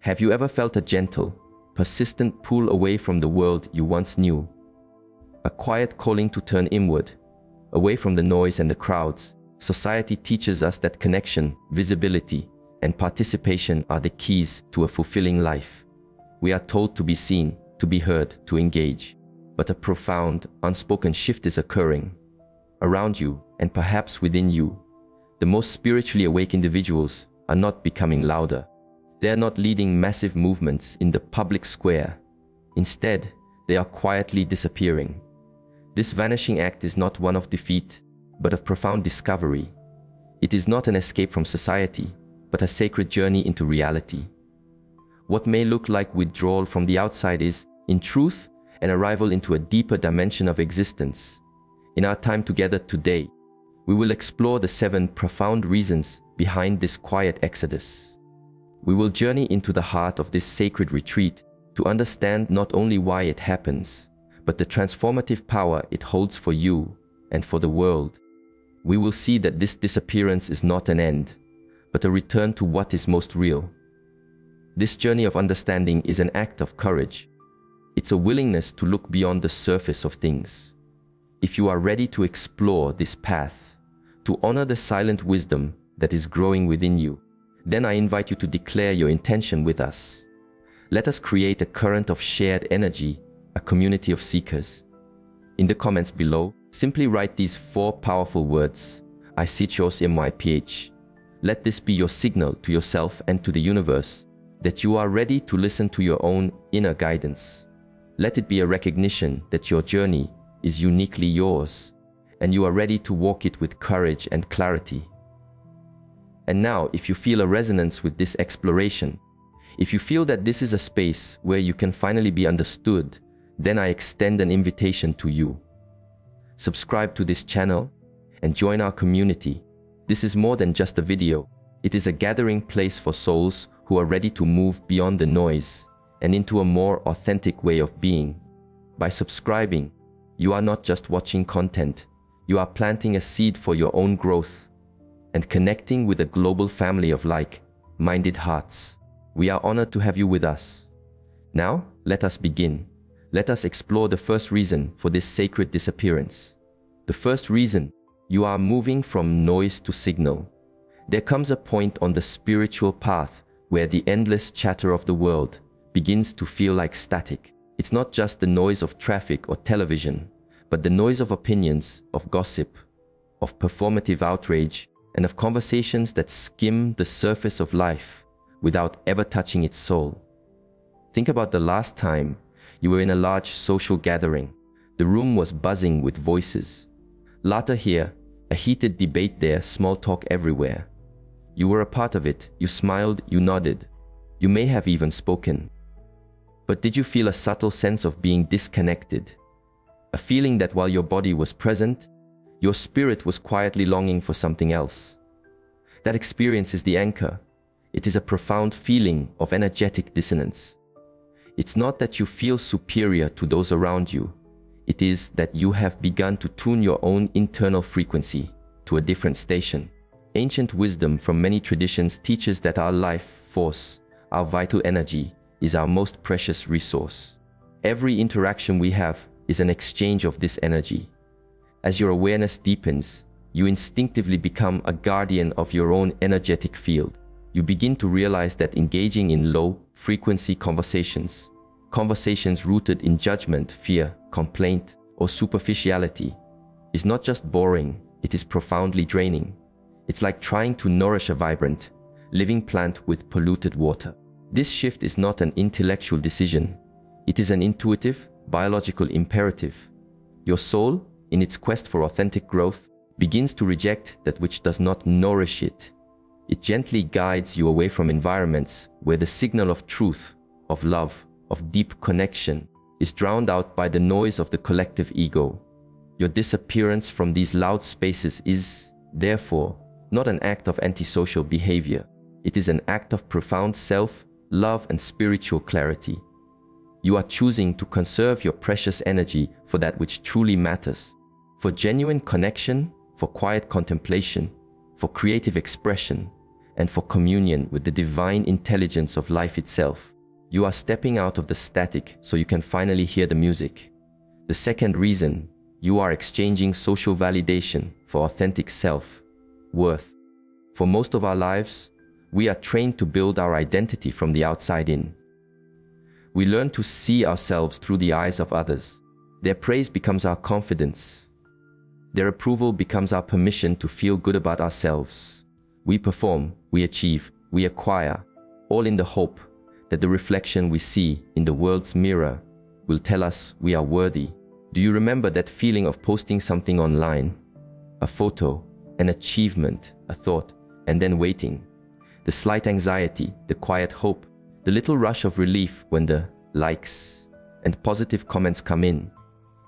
Have you ever felt a gentle, persistent pull away from the world you once knew? A quiet calling to turn inward, away from the noise and the crowds. Society teaches us that connection, visibility, and participation are the keys to a fulfilling life. We are told to be seen, to be heard, to engage. But a profound, unspoken shift is occurring. Around you, and perhaps within you, the most spiritually awake individuals are not becoming louder. They are not leading massive movements in the public square. Instead, they are quietly disappearing. This vanishing act is not one of defeat, but of profound discovery. It is not an escape from society, but a sacred journey into reality. What may look like withdrawal from the outside is, in truth, an arrival into a deeper dimension of existence. In our time together today, we will explore the 7 profound reasons behind this quiet exodus. We will journey into the heart of this sacred retreat to understand not only why it happens, but the transformative power it holds for you and for the world. We will see that this disappearance is not an end, but a return to what is most real. This journey of understanding is an act of courage. It's a willingness to look beyond the surface of things. If you are ready to explore this path, to honor the silent wisdom that is growing within you, then I invite you to declare your intention with us. Let us create a current of shared energy, a community of seekers. In the comments below, simply write these 4 powerful words: I seek yours MYPH. Let this be your signal to yourself and to the universe that you are ready to listen to your own inner guidance. Let it be a recognition that your journey is uniquely yours, and you are ready to walk it with courage and clarity. And now, if you feel a resonance with this exploration, if you feel that this is a space where you can finally be understood, then I extend an invitation to you. Subscribe to this channel and join our community. This is more than just a video. It is a gathering place for souls who are ready to move beyond the noise and into a more authentic way of being. By subscribing, you are not just watching content, you are planting a seed for your own growth and connecting with a global family of like-minded hearts. We are honored to have you with us. Now, let us begin. Let us explore the first reason for this sacred disappearance. The first reason: you are moving from noise to signal. There comes a point on the spiritual path where the endless chatter of the world begins to feel like static. It's not just the noise of traffic or television, but the noise of opinions, of gossip, of performative outrage, and of conversations that skim the surface of life without ever touching its soul. Think about the last time you were in a large social gathering. The room was buzzing with voices. Laughter here, a heated debate there, small talk everywhere. You were a part of it. You smiled, you nodded. You may have even spoken. But did you feel a subtle sense of being disconnected? A feeling that while your body was present, your spirit was quietly longing for something else. That experience is the anchor. It is a profound feeling of energetic dissonance. It's not that you feel superior to those around you. It is that you have begun to tune your own internal frequency to a different station. Ancient wisdom from many traditions teaches that our life force, our vital energy, is our most precious resource. Every interaction we have is an exchange of this energy. As your awareness deepens, you instinctively become a guardian of your own energetic field. You begin to realize that engaging in low-frequency conversations rooted in judgment, fear, complaint, or superficiality, is not just boring, it is profoundly draining. It's like trying to nourish a vibrant, living plant with polluted water. This shift is not an intellectual decision. It is an intuitive, biological imperative. Your soul, in its quest for authentic growth, begins to reject that which does not nourish it. It gently guides you away from environments where the signal of truth, of love, of deep connection is drowned out by the noise of the collective ego. Your disappearance from these loud spaces is, therefore, not an act of antisocial behavior. It is an act of profound self-love and spiritual clarity. You are choosing to conserve your precious energy for that which truly matters, for genuine connection, for quiet contemplation, for creative expression, and for communion with the divine intelligence of life itself. You are stepping out of the static so you can finally hear the music. The second reason, you are exchanging social validation for authentic self-worth. For most of our lives, we are trained to build our identity from the outside in. We learn to see ourselves through the eyes of others. Their praise becomes our confidence. Their approval becomes our permission to feel good about ourselves. We perform, we achieve, we acquire, all in the hope that the reflection we see in the world's mirror will tell us we are worthy. Do you remember that feeling of posting something online? A photo, an achievement, a thought, and then waiting. The slight anxiety, the quiet hope, the little rush of relief when the likes and positive comments come in.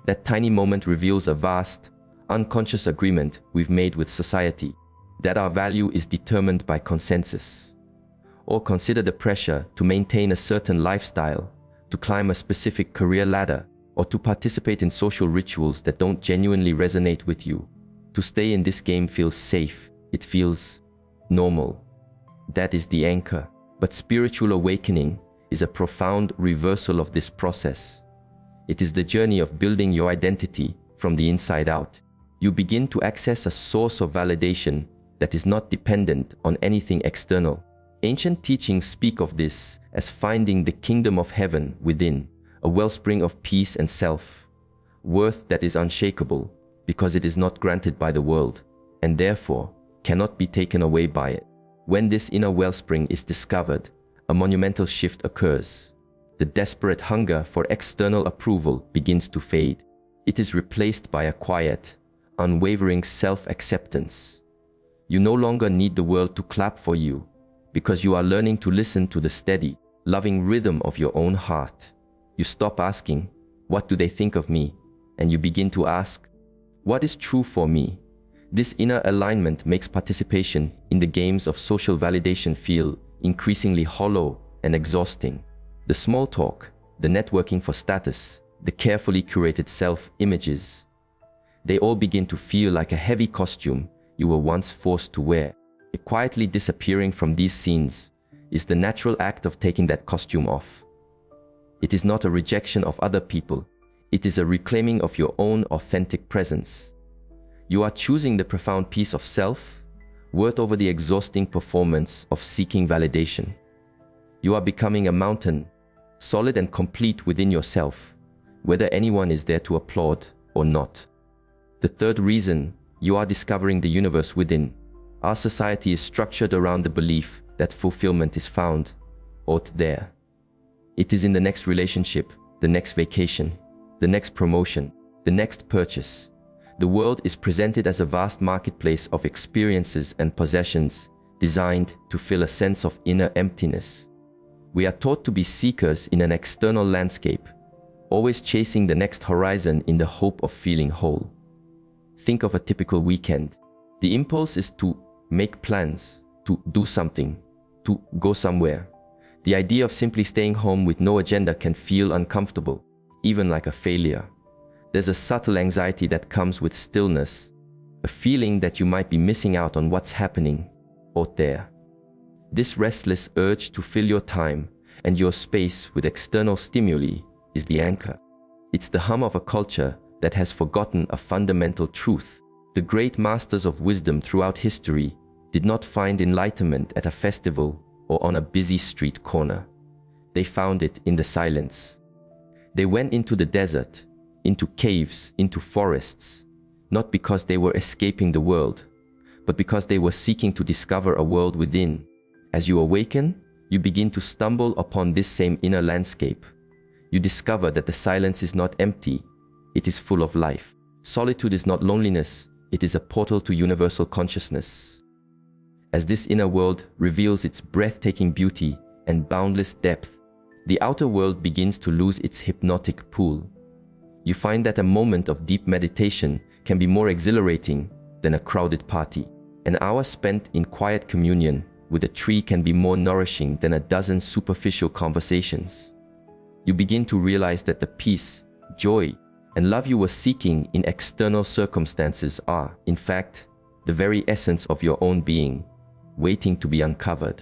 That tiny moment reveals a vast, unconscious agreement we've made with society, that our value is determined by consensus. Or consider the pressure to maintain a certain lifestyle, to climb a specific career ladder, or to participate in social rituals that don't genuinely resonate with you. To stay in this game feels safe, it feels normal. That is the anchor. But spiritual awakening is a profound reversal of this process. It is the journey of building your identity from the inside out. You begin to access a source of validation that is not dependent on anything external. Ancient teachings speak of this as finding the kingdom of heaven within, a wellspring of peace and self-worth that is unshakable because it is not granted by the world and therefore cannot be taken away by it. When this inner wellspring is discovered, a monumental shift occurs. The desperate hunger for external approval begins to fade. It is replaced by a quiet, unwavering self-acceptance. You no longer need the world to clap for you because you are learning to listen to the steady, loving rhythm of your own heart. You stop asking, "What do they think of me?" and you begin to ask, "What is true for me?" This inner alignment makes participation in the games of social validation feel increasingly hollow and exhausting. The small talk, the networking for status, the carefully curated self-images, they all begin to feel like a heavy costume you were once forced to wear. Quietly disappearing from these scenes is the natural act of taking that costume off. It is not a rejection of other people, it is a reclaiming of your own authentic presence. You are choosing the profound peace of self-worth over the exhausting performance of seeking validation. You are becoming a mountain, solid and complete within yourself, whether anyone is there to applaud or not. The third reason, you are discovering the universe within. Our society is structured around the belief that fulfillment is found out there. It is in the next relationship, the next vacation, the next promotion, the next purchase. The world is presented as a vast marketplace of experiences and possessions designed to fill a sense of inner emptiness. We are taught to be seekers in an external landscape, always chasing the next horizon in the hope of feeling whole. Think of a typical weekend. The impulse is to make plans, to do something, to go somewhere. The idea of simply staying home with no agenda can feel uncomfortable, even like a failure. There's a subtle anxiety that comes with stillness, a feeling that you might be missing out on what's happening out there. This restless urge to fill your time and your space with external stimuli is the anchor. It's the hum of a culture that has forgotten a fundamental truth. The great masters of wisdom throughout history did not find enlightenment at a festival or on a busy street corner. They found it in the silence. They went into the desert, into caves, into forests, not because they were escaping the world, but because they were seeking to discover a world within. As you awaken, you begin to stumble upon this same inner landscape. You discover that the silence is not empty, it is full of life. Solitude is not loneliness, it is a portal to universal consciousness. As this inner world reveals its breathtaking beauty and boundless depth, the outer world begins to lose its hypnotic pull. You find that a moment of deep meditation can be more exhilarating than a crowded party. An hour spent in quiet communion with a tree can be more nourishing than a dozen superficial conversations. You begin to realize that the peace, joy, and love you were seeking in external circumstances are, in fact, the very essence of your own being, waiting to be uncovered.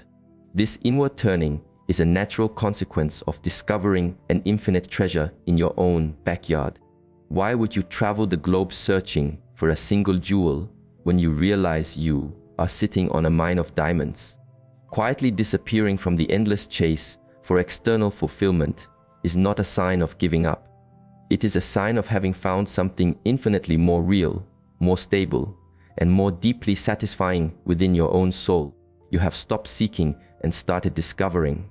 This inward turning is a natural consequence of discovering an infinite treasure in your own backyard. Why would you travel the globe searching for a single jewel when you realize you are sitting on a mine of diamonds? Quietly disappearing from the endless chase for external fulfillment is not a sign of giving up. It is a sign of having found something infinitely more real, more stable, and more deeply satisfying within your own soul. You have stopped seeking and started discovering.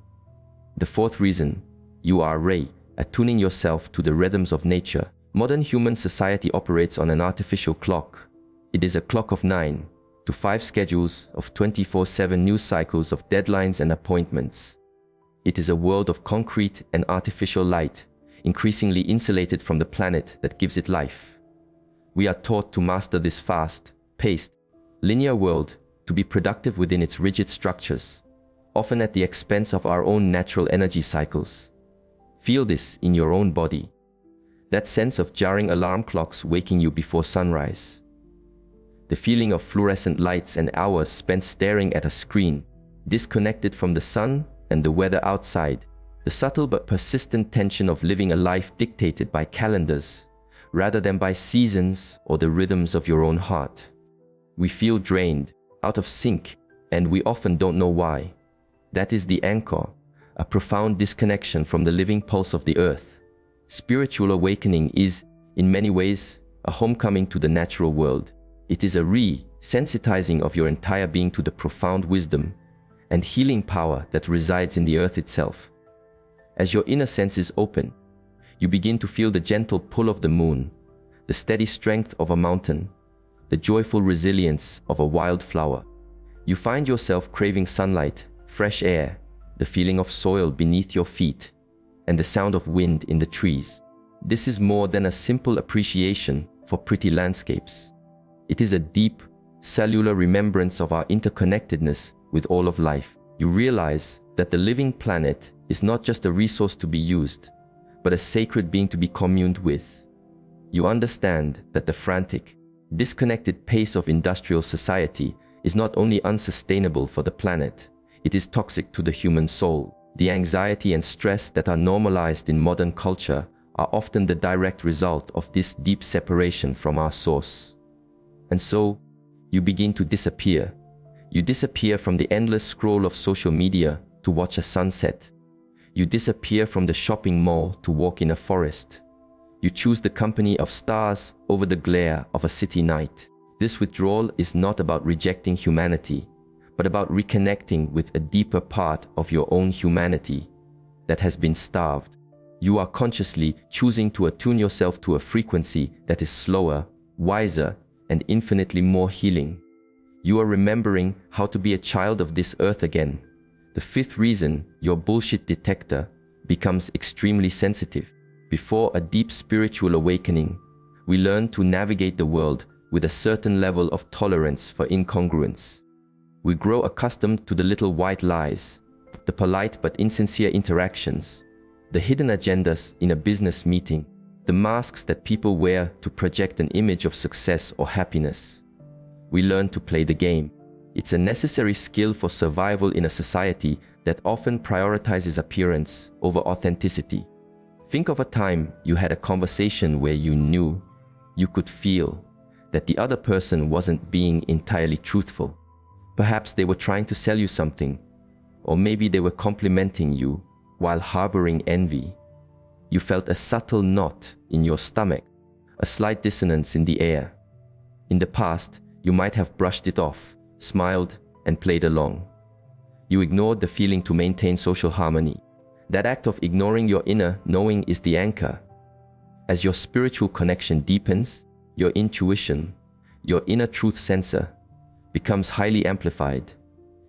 The fourth reason, you are attuning yourself to the rhythms of nature. Modern human society operates on an artificial clock. It is a clock of 9 to 5 schedules of 24/7 news cycles of deadlines and appointments. It is a world of concrete and artificial light, increasingly insulated from the planet that gives it life. We are taught to master this fast-paced, linear world, to be productive within its rigid structures, often at the expense of our own natural energy cycles. Feel this in your own body. That sense of jarring alarm clocks waking you before sunrise. The feeling of fluorescent lights and hours spent staring at a screen, disconnected from the sun and the weather outside. The subtle but persistent tension of living a life dictated by calendars, rather than by seasons or the rhythms of your own heart. We feel drained, out of sync, and we often don't know why. That is the anchor, a profound disconnection from the living pulse of the earth. Spiritual awakening is, in many ways, a homecoming to the natural world. It is a re-sensitizing of your entire being to the profound wisdom and healing power that resides in the earth itself. As your inner senses open, you begin to feel the gentle pull of the moon, the steady strength of a mountain, the joyful resilience of a wildflower. You find yourself craving sunlight, fresh air, the feeling of soil beneath your feet, and the sound of wind in the trees. This is more than a simple appreciation for pretty landscapes. It is a deep, cellular remembrance of our interconnectedness with all of life. You realize that the living planet is not just a resource to be used, but a sacred being to be communed with. You understand that the frantic, disconnected pace of industrial society is not only unsustainable for the planet, it is toxic to the human soul. The anxiety and stress that are normalized in modern culture are often the direct result of this deep separation from our source. And so, you begin to disappear. You disappear from the endless scroll of social media to watch a sunset. You disappear from the shopping mall to walk in a forest. You choose the company of stars over the glare of a city night. This withdrawal is not about rejecting humanity, but about reconnecting with a deeper part of your own humanity that has been starved. You are consciously choosing to attune yourself to a frequency that is slower, wiser, and infinitely more healing. You are remembering how to be a child of this earth again. The fifth reason, your bullshit detector becomes extremely sensitive. Before a deep spiritual awakening, we learn to navigate the world with a certain level of tolerance for incongruence. We grow accustomed to the little white lies, the polite but insincere interactions, the hidden agendas in a business meeting, the masks that people wear to project an image of success or happiness. We learn to play the game. It's a necessary skill for survival in a society that often prioritizes appearance over authenticity. Think of a time you had a conversation where you knew, you could feel, that the other person wasn't being entirely truthful. Perhaps they were trying to sell you something, or maybe they were complimenting you while harboring envy. You felt a subtle knot in your stomach, a slight dissonance in the air. In the past, you might have brushed it off, smiled, and played along. You ignored the feeling to maintain social harmony. That act of ignoring your inner knowing is the anchor. As your spiritual connection deepens, your intuition, your inner truth sensor, becomes highly amplified.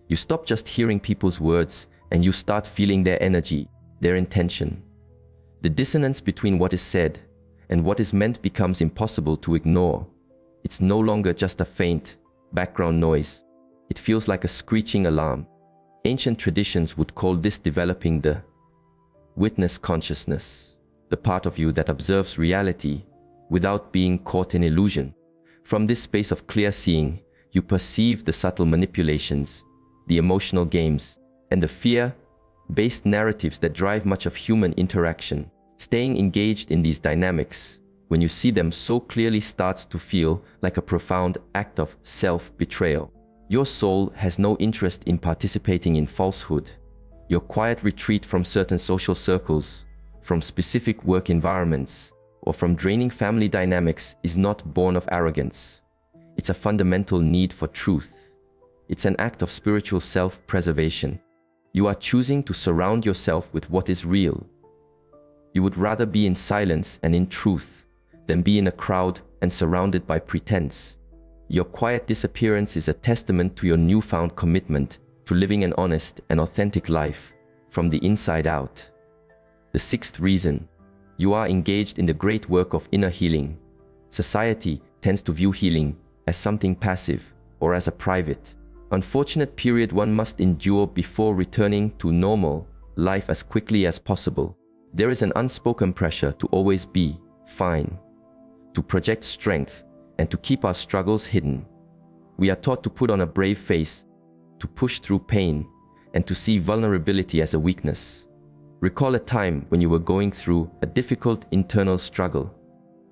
You stop just hearing people's words and you start feeling their energy, their intention. The dissonance between what is said and what is meant becomes impossible to ignore. It's no longer just a faint background noise. It feels like a screeching alarm. Ancient traditions would call this developing the witness consciousness, the part of you that observes reality without being caught in illusion. From this space of clear seeing, you perceive the subtle manipulations, the emotional games, and the fear-based narratives that drive much of human interaction. Staying engaged in these dynamics, when you see them so clearly, starts to feel like a profound act of self-betrayal. Your soul has no interest in participating in falsehood. Your quiet retreat from certain social circles, from specific work environments, or from draining family dynamics is not born of arrogance. It's a fundamental need for truth. It's an act of spiritual self-preservation. You are choosing to surround yourself with what is real. You would rather be in silence and in truth than be in a crowd and surrounded by pretense. Your quiet disappearance is a testament to your newfound commitment to living an honest and authentic life from the inside out. The sixth reason: you are engaged in the great work of inner healing. Society tends to view healing as something passive or as a private, unfortunate period one must endure before returning to normal life as quickly as possible. There is an unspoken pressure to always be fine, to project strength, and to keep our struggles hidden. We are taught to put on a brave face, to push through pain, and to see vulnerability as a weakness. Recall a time when you were going through a difficult internal struggle,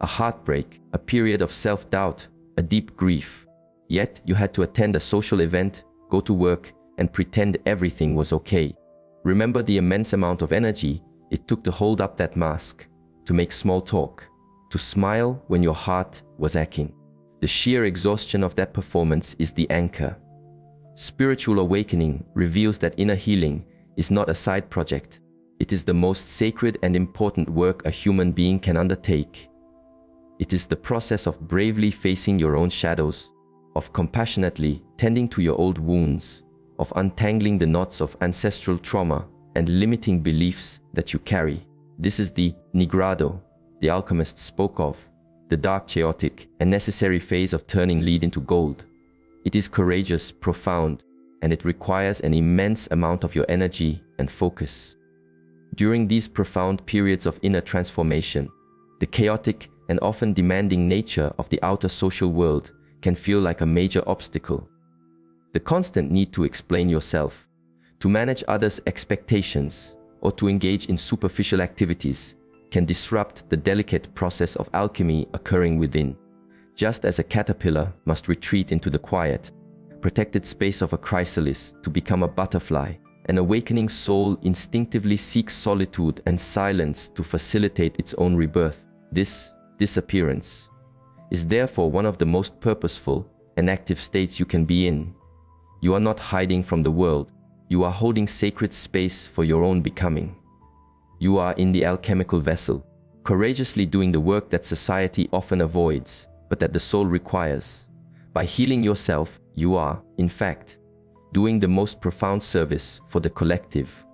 a heartbreak, a period of self-doubt, a deep grief. Yet you had to attend a social event, go to work, and pretend everything was okay. Remember the immense amount of energy it took to hold up that mask, to make small talk, to smile when your heart was aching. The sheer exhaustion of that performance is the anchor. Spiritual awakening reveals that inner healing is not a side project. It is the most sacred and important work a human being can undertake. It is the process of bravely facing your own shadows, of compassionately tending to your old wounds, of untangling the knots of ancestral trauma and limiting beliefs that you carry. This is the nigrado the alchemists spoke of, the dark, chaotic, and necessary phase of turning lead into gold. It is courageous, profound, and it requires an immense amount of your energy and focus. During these profound periods of inner transformation, the chaotic and often demanding nature of the outer social world can feel like a major obstacle. The constant need to explain yourself, to manage others' expectations, or to engage in superficial activities can disrupt the delicate process of alchemy occurring within. Just as a caterpillar must retreat into the quiet, protected space of a chrysalis to become a butterfly, an awakening soul instinctively seeks solitude and silence to facilitate its own rebirth. This disappearance is therefore one of the most purposeful and active states you can be in. You are not hiding from the world. You are holding sacred space for your own becoming. You are in the alchemical vessel, courageously doing the work that society often avoids, but that the soul requires. By healing yourself, you are, in fact, doing the most profound service for the collective.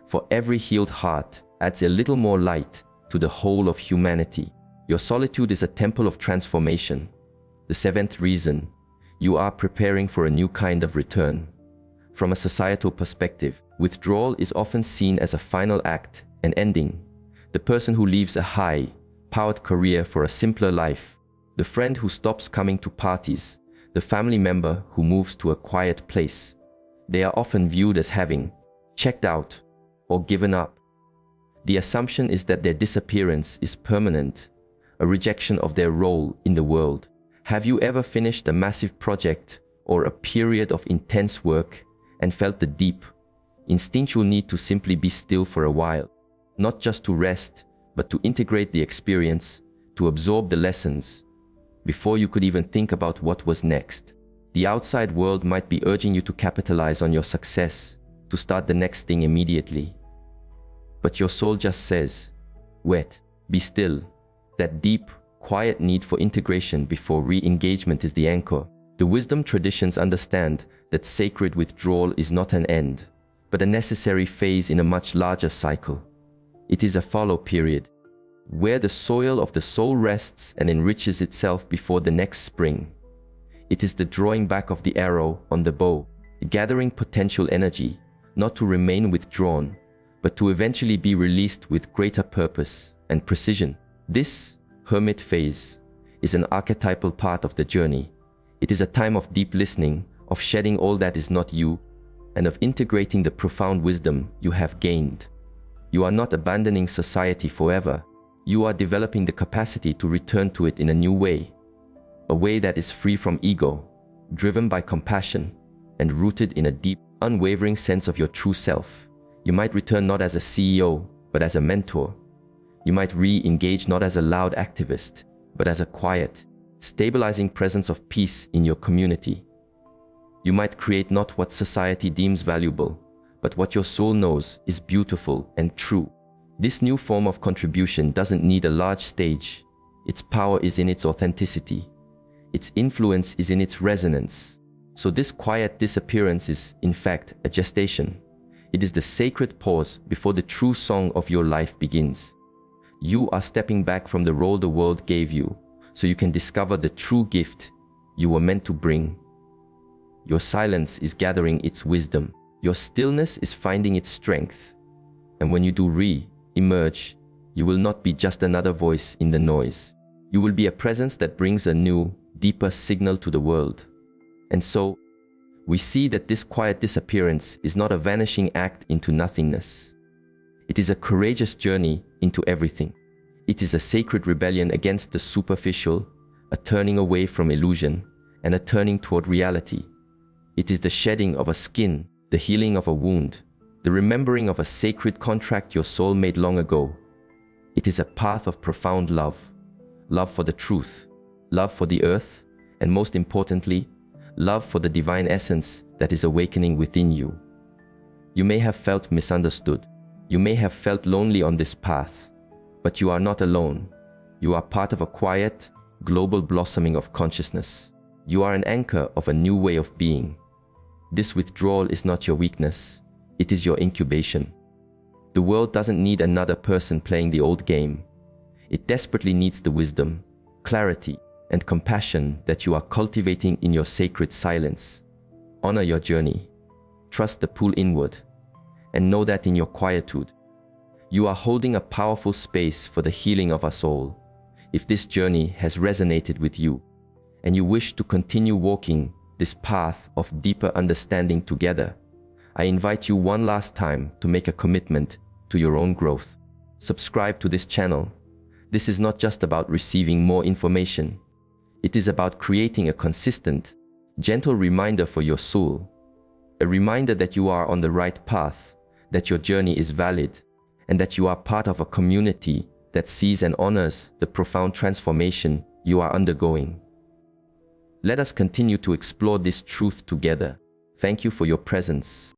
For every healed heart adds a little more light to the whole of humanity. Your solitude is a temple of transformation. The seventh reason: you are preparing for a new kind of return. From a societal perspective, withdrawal is often seen as a final act, an ending. The person who leaves a high-powered career for a simpler life, the friend who stops coming to parties, the family member who moves to a quiet place. They are often viewed as having checked out or given up. The assumption is that their disappearance is permanent, a rejection of their role in the world. Have you ever finished a massive project or a period of intense work and felt the deep, instinctual need to simply be still for a while? Not just to rest, but to integrate the experience, to absorb the lessons, before you could even think about what was next. The outside world might be urging you to capitalize on your success, to start the next thing immediately. But your soul just says, wait, be still. That deep, quiet need for integration before re-engagement is the anchor. The wisdom traditions understand that sacred withdrawal is not an end, but a necessary phase in a much larger cycle. It is a fallow period, where the soil of the soul rests and enriches itself before the next spring. It is the drawing back of the arrow on the bow, gathering potential energy, not to remain withdrawn, but to eventually be released with greater purpose and precision. This hermit phase is an archetypal part of the journey. It is a time of deep listening, of shedding all that is not you, and of integrating the profound wisdom you have gained. You are not abandoning society forever. You are developing the capacity to return to it in a new way, a way that is free from ego, driven by compassion, and rooted in a deep, unwavering sense of your true self. You might return not as a CEO, but as a mentor. You might re-engage not as a loud activist, but as a quiet, stabilizing presence of peace in your community. You might create not what society deems valuable, but what your soul knows is beautiful and true. This new form of contribution doesn't need a large stage. Its power is in its authenticity. Its influence is in its resonance. So this quiet disappearance is, in fact, a gestation. It is the sacred pause before the true song of your life begins. You are stepping back from the role the world gave you, so you can discover the true gift you were meant to bring. Your silence is gathering its wisdom. Your stillness is finding its strength. And when you do re-emerge, you will not be just another voice in the noise. You will be a presence that brings a new, deeper signal to the world. And so, we see that this quiet disappearance is not a vanishing act into nothingness. It is a courageous journey into everything. It is a sacred rebellion against the superficial, a turning away from illusion, and a turning toward reality. It is the shedding of a skin, the healing of a wound, the remembering of a sacred contract your soul made long ago. It is a path of profound love. Love for the truth, love for the earth, and most importantly, love for the divine essence that is awakening within you. You may have felt misunderstood. You may have felt lonely on this path, but you are not alone. You are part of a quiet, global blossoming of consciousness. You are an anchor of a new way of being. This withdrawal is not your weakness. It is your incubation. The world doesn't need another person playing the old game. It desperately needs the wisdom, clarity, and compassion that you are cultivating in your sacred silence. Honor your journey. Trust the pull inward. And know that in your quietude, you are holding a powerful space for the healing of us all. If this journey has resonated with you, and you wish to continue walking this path of deeper understanding together, I invite you one last time to make a commitment to your own growth. Subscribe to this channel. This is not just about receiving more information. It is about creating a consistent, gentle reminder for your soul. A reminder that you are on the right path, that your journey is valid, and that you are part of a community that sees and honors the profound transformation you are undergoing. Let us continue to explore this truth together. Thank you for your presence.